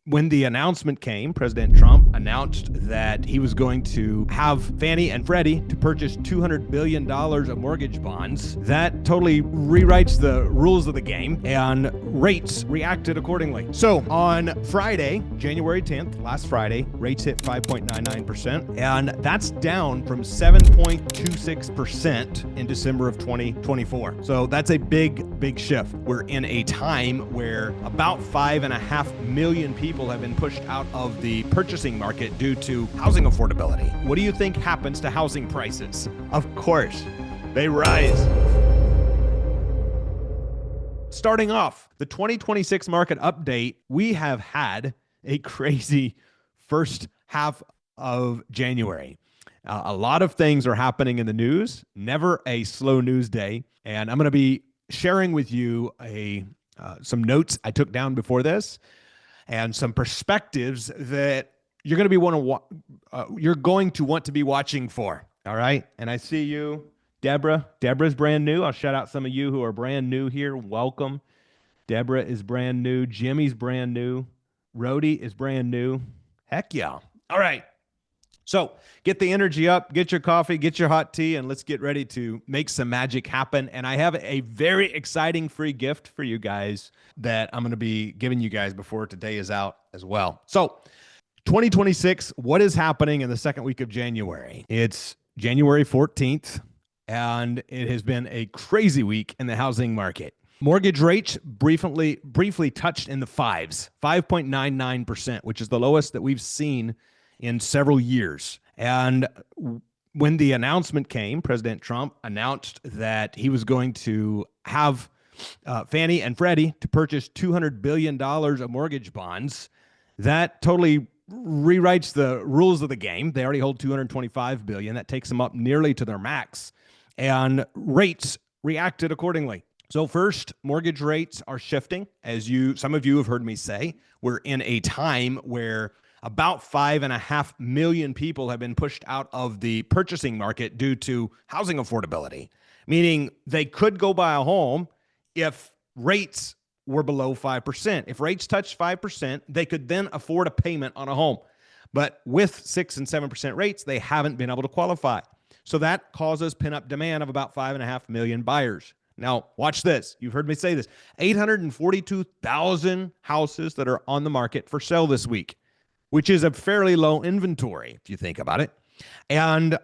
When the announcement came, President Trump announced that he was going to have Fannie and Freddie to purchase $200 billion of mortgage bonds. That totally rewrites the rules of the game, and rates reacted accordingly. So on Friday, January 10th, last Friday, rates hit 5.99%, and that's down from 7.26% in December of 2024. So that's a big shift. We're in a time where about 5.5 million people have been pushed out of the purchasing market due to housing affordability. What do you think happens to housing prices? Of course, they rise. Starting off, the 2026 market update, we have had a crazy first half of January. A lot of things are happening in the news, never a slow news day. And I'm going to be sharing with you some notes I took down before this and some perspectives that you're going to want to be watching for. All right. And I see you, Deborah. Deborah's brand new. I'll shout out some of you who are brand new here. Welcome. Deborah is brand new. Jimmy's brand new. Rhodey is brand new. Heck yeah. All right. So get the energy up, get your coffee, get your hot tea, and let's get ready to make some magic happen. And I have a very exciting free gift for you guys that I'm going to be giving you guys before today is out as well. So 2026, what is happening in the second week of January? It's January 14th, and it has been a crazy week in the housing market. Mortgage rates briefly touched in the fives, 5.99%, which is the lowest that we've seen in several years. And when the announcement came, President Trump announced that he was going to have Fannie and Freddie to purchase $200 billion of mortgage bonds. That totally rewrites the rules of the game. They already hold $225 billion. That takes them up nearly to their max. And rates reacted accordingly. So first, mortgage rates are shifting. As some of you have heard me say, we're in a time where about 5.5 million people have been pushed out of the purchasing market due to housing affordability, meaning they could go buy a home if rates were below 5%. If rates touched 5%, they could then afford a payment on a home. But with 6 and 7% rates, they haven't been able to qualify. So that causes pent-up demand of about 5.5 million buyers. Now, watch this. You've heard me say this. 842,000 houses that are on the market for sale this week, which is a fairly low inventory if you think about it. And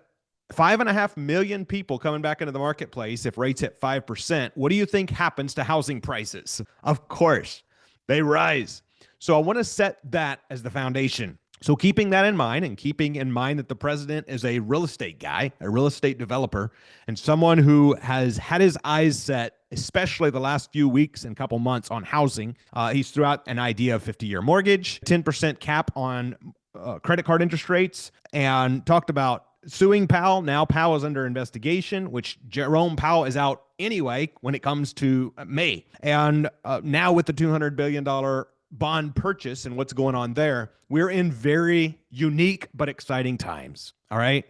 5.5 million people coming back into the marketplace if rates hit 5%. What do you think happens to housing prices? Of course, they rise. So I want to set that as the foundation. So keeping that in mind, and keeping in mind that the president is a real estate guy, a real estate developer, and someone who has had his eyes set, especially the last few weeks and couple months, on housing. He's threw out an idea of 50-year mortgage, 10% cap on credit card interest rates, and talked about suing Powell. Now Powell is under investigation, which Jerome Powell is out anyway when it comes to May. And now with the $200 billion bond purchase and what's going on there, we're in very unique but exciting times. All right.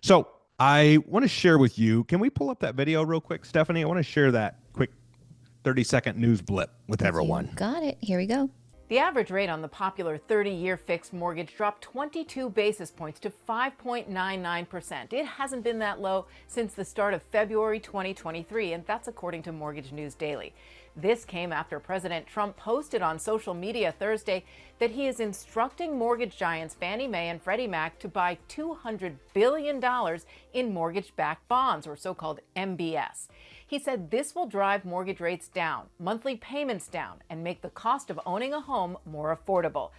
So I want to share with you. Can we pull up that video real quick, Stephanie? I want to share that quick 30-second news blip with everyone. You got it. Here we go. The average rate on the popular 30-year fixed mortgage dropped 22 basis points to 5.99%. It hasn't been that low since the start of February 2023, and that's according to Mortgage News Daily. This came after President Trump posted on social media Thursday that he is instructing mortgage giants Fannie Mae and Freddie Mac to buy $200 billion in mortgage-backed bonds, or so-called MBS. He said this will drive mortgage rates down, monthly payments down, and make the cost of owning a home more affordable.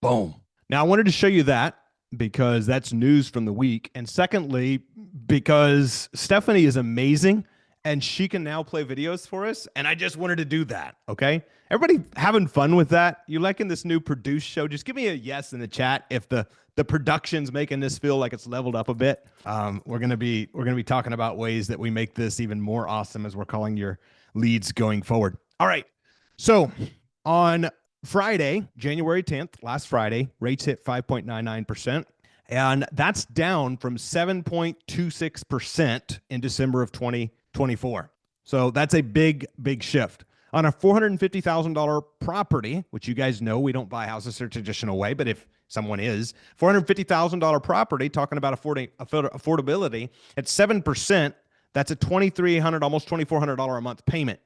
Boom. Now, I wanted to show you that because that's news from the week. And secondly, because Stephanie is amazing and she can now play videos for us. And I just wanted to do that. Okay. Everybody having fun with that? You liking this new produced show? Just give me a yes in the chat if the production's making this feel like it's leveled up a bit. We're gonna be talking about ways that we make this even more awesome as we're calling your leads going forward. All right. So on Friday, January 10th, last Friday, rates hit 5.99%. And that's down from 7.26% in December of 2024. So that's a big shift. On a $450,000 property, which you guys know we don't buy houses the traditional way, but if someone is, $450,000 property, talking about affordability, at 7%, that's a $2,300, almost $2,400 a month payment.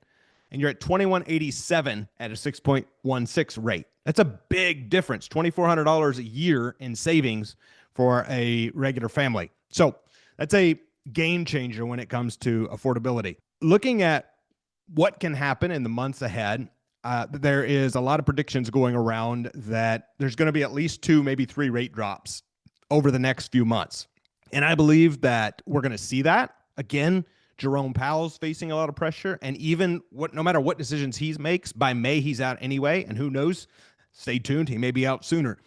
And you're at $2,187 at a 6.16 rate. That's a big difference, $2,400 a year in savings for a regular family. So that's a game changer when it comes to affordability. Looking at what can happen in the months ahead, there is a lot of predictions going around that there's going to be at least 2, maybe 3 rate drops over the next few months. And I believe that we're going to see that. Again, Jerome Powell's facing a lot of pressure, and even no matter what decisions he makes, by May he's out anyway, and who knows, stay tuned, he may be out sooner.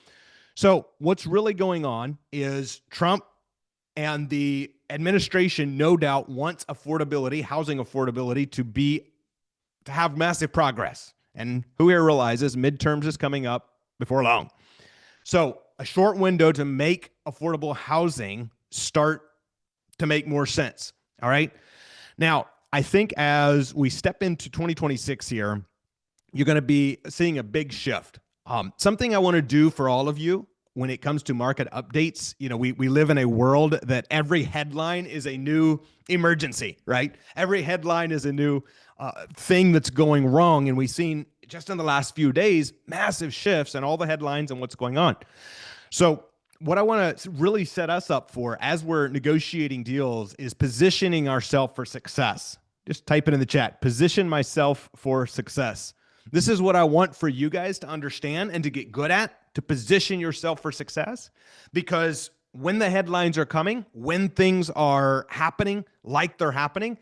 So what's really going on is Trump and the administration no doubt wants affordability, housing affordability, to have massive progress. And who here realizes midterms is coming up before long. So a short window to make affordable housing start to make more sense. All right. Now, I think as we step into 2026 here, you're going to be seeing a big shift. Something I want to do for all of you when it comes to market updates, we live in a world that every headline is a new emergency, right? Every headline is a new thing that's going wrong. And we've seen just in the last few days, massive shifts in all the headlines and what's going on. So what I want to really set us up for as we're negotiating deals is positioning ourselves for success. Just type it in the chat, position myself for success. This is what I want for you guys to understand and to get good at, to position yourself for success. Because when the headlines are coming, when things are happening like they're happening,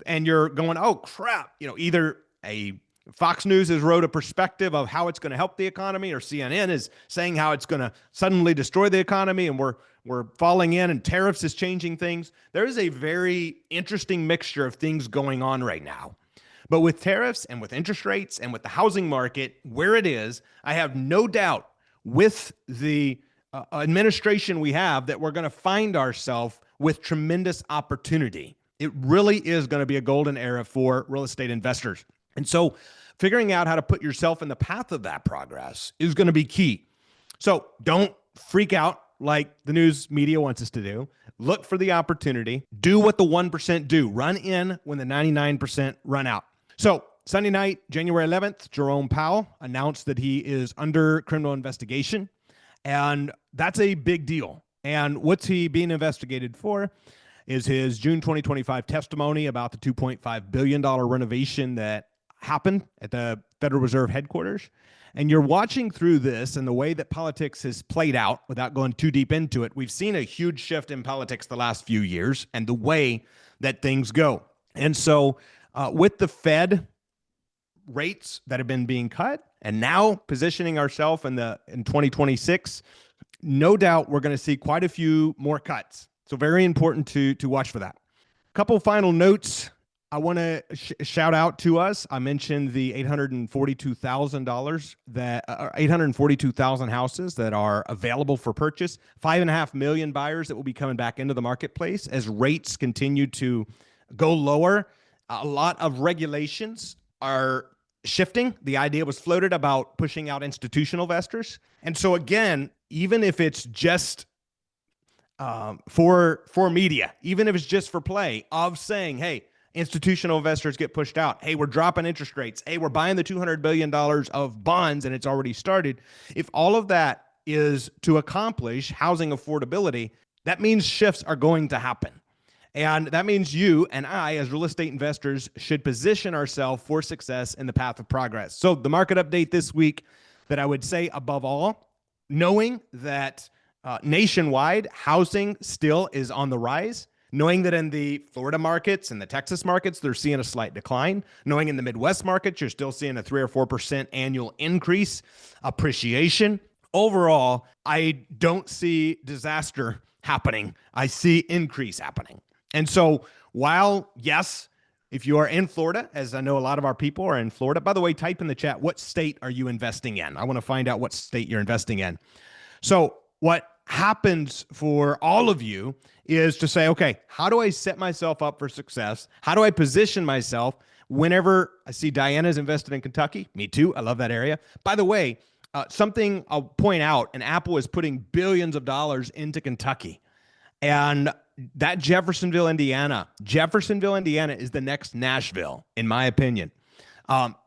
and you're going, oh crap, either a Fox News has wrote a perspective of how it's going to help the economy, or CNN is saying how it's going to suddenly destroy the economy, and we're falling in, and tariffs is changing things. There is a very interesting mixture of things going on right now. But with tariffs and with interest rates and with the housing market where it is, I have no doubt with the administration we have that we're going to find ourselves with tremendous opportunity. It really is going to be a golden era for real estate investors. And so figuring out how to put yourself in the path of that progress is going to be key. So don't freak out like the news media wants us to do. Look for the opportunity. Do what the 1% do. Run in when the 99% run out. So Sunday night, January 11th, Jerome Powell announced that he is under criminal investigation. And that's a big deal. And what's he being investigated for is his June 2025 testimony about the $2.5 billion renovation that happened at the Federal Reserve headquarters. And you're watching through this and the way that politics has played out without going too deep into it. We've seen a huge shift in politics the last few years and the way that things go. And so with the Fed rates that have been being cut and now positioning ourselves in 2026, no doubt we're going to see quite a few more cuts. So very important to watch for that. A couple final notes I want to shout out to us. I mentioned the $842,000 that 842,000 houses that are available for purchase. 5.5 million buyers that will be coming back into the marketplace as rates continue to go lower. A lot of regulations are shifting. The idea was floated about pushing out institutional investors. And so again, even if it's just for media, even if it's just for play of saying, hey, institutional investors get pushed out. Hey, we're dropping interest rates. Hey, we're buying the $200 billion of bonds and it's already started. If all of that is to accomplish housing affordability, that means shifts are going to happen. And that means you and I, as real estate investors, should position ourselves for success in the path of progress. So the market update this week that I would say above all, knowing that nationwide housing still is on the rise, knowing that in the Florida markets and the Texas markets, they're seeing a slight decline, knowing in the Midwest markets, you're still seeing a 3 or 4% annual increase, appreciation. Overall, I don't see disaster happening. I see increase happening. And so while, yes, if you are in Florida, as I know a lot of our people are in Florida, by the way, type in the chat, what state are you investing in? I want to find out what state you're investing in. So what happens for all of you is to say, okay, how do I set myself up for success? How do I position myself Whenever I see Diana's invested in Kentucky, me too. I love that area. By the way, something I'll point out, and Apple is putting billions of dollars into Kentucky. And that Jeffersonville, Indiana is the next Nashville, in my opinion.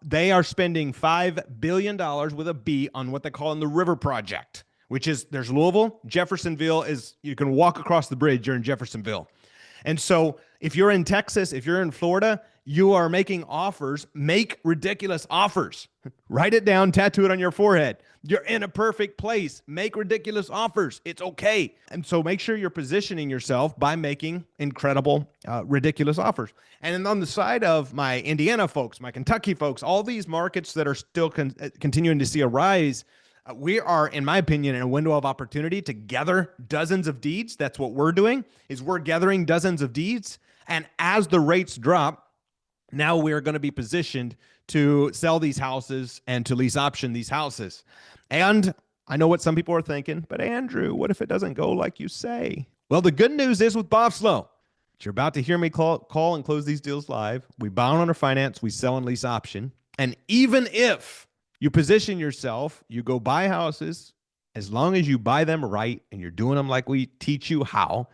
They are spending $5 billion with a B on what they call the River Project, which is, there's Louisville. Jeffersonville is, you can walk across the bridge, you're in Jeffersonville. And so if you're in Texas, if you're in Florida, you are making offers, make ridiculous offers. Write it down, tattoo it on your forehead. You're in a perfect place. Make ridiculous offers. It's okay. And so make sure you're positioning yourself by making incredible, ridiculous offers. And then on the side of my Indiana folks, my Kentucky folks, all these markets that are still continuing to see a rise, we are, in my opinion, in a window of opportunity to gather dozens of deeds. That's what we're doing, is we're gathering dozens of deeds. And as the rates drop, now we're going to be positioned to sell these houses and to lease option these houses. And I know what some people are thinking, but Andrew, what if it doesn't go like you say? Well, the good news is with Bobslow, you're about to hear me call and close these deals live. We buy on owner finance, we sell and lease option. And even if you position yourself, you go buy houses, as long as you buy them right and you're doing them like we teach you how,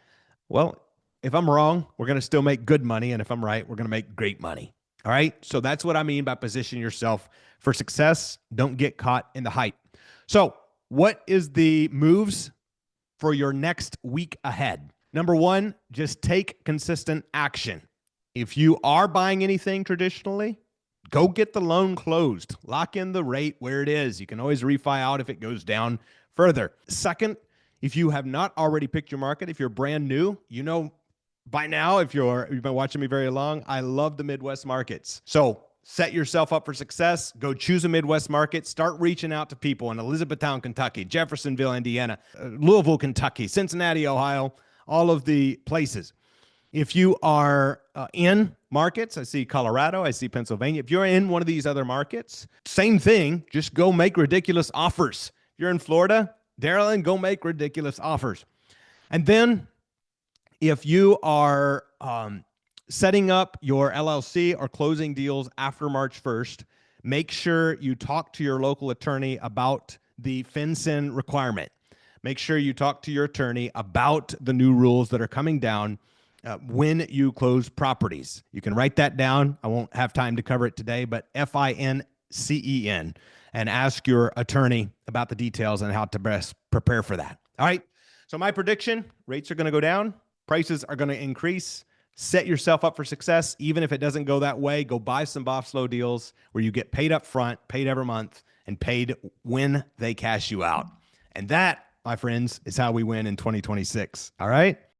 well, if I'm wrong, we're going to still make good money. And if I'm right, we're going to make great money. All right. So that's what I mean by position yourself for success. Don't get caught in the hype. So what is the moves for your next week ahead? Number one, just take consistent action. If you are buying anything traditionally, go get the loan closed. Lock in the rate where it is. You can always refi out if it goes down further. Second, if you have not already picked your market, if you're brand new, you know by now, if you've been watching me very long, I love the Midwest markets. So set yourself up for success. Go choose a Midwest market. Start reaching out to people in Elizabethtown, Kentucky, Jeffersonville, Indiana, Louisville, Kentucky, Cincinnati, Ohio, all of the places. If you are in markets, I see Colorado, I see Pennsylvania. If you're in one of these other markets, same thing, just go make ridiculous offers. If you're in Florida, Darylyn, go make ridiculous offers. And then if you are setting up your LLC or closing deals after March 1st, make sure you talk to your local attorney about the FinCEN requirement. Make sure you talk to your attorney about the new rules that are coming down when you close properties. You can write that down. I won't have time to cover it today, but FINCEN, and ask your attorney about the details and how to best prepare for that. All right. So my prediction, rates are going to go down. Prices are going to increase. Set yourself up for success. Even if it doesn't go that way, go buy some Bobslow deals where you get paid up front, paid every month, and paid when they cash you out. And that, my friends, is how we win in 2026. All right?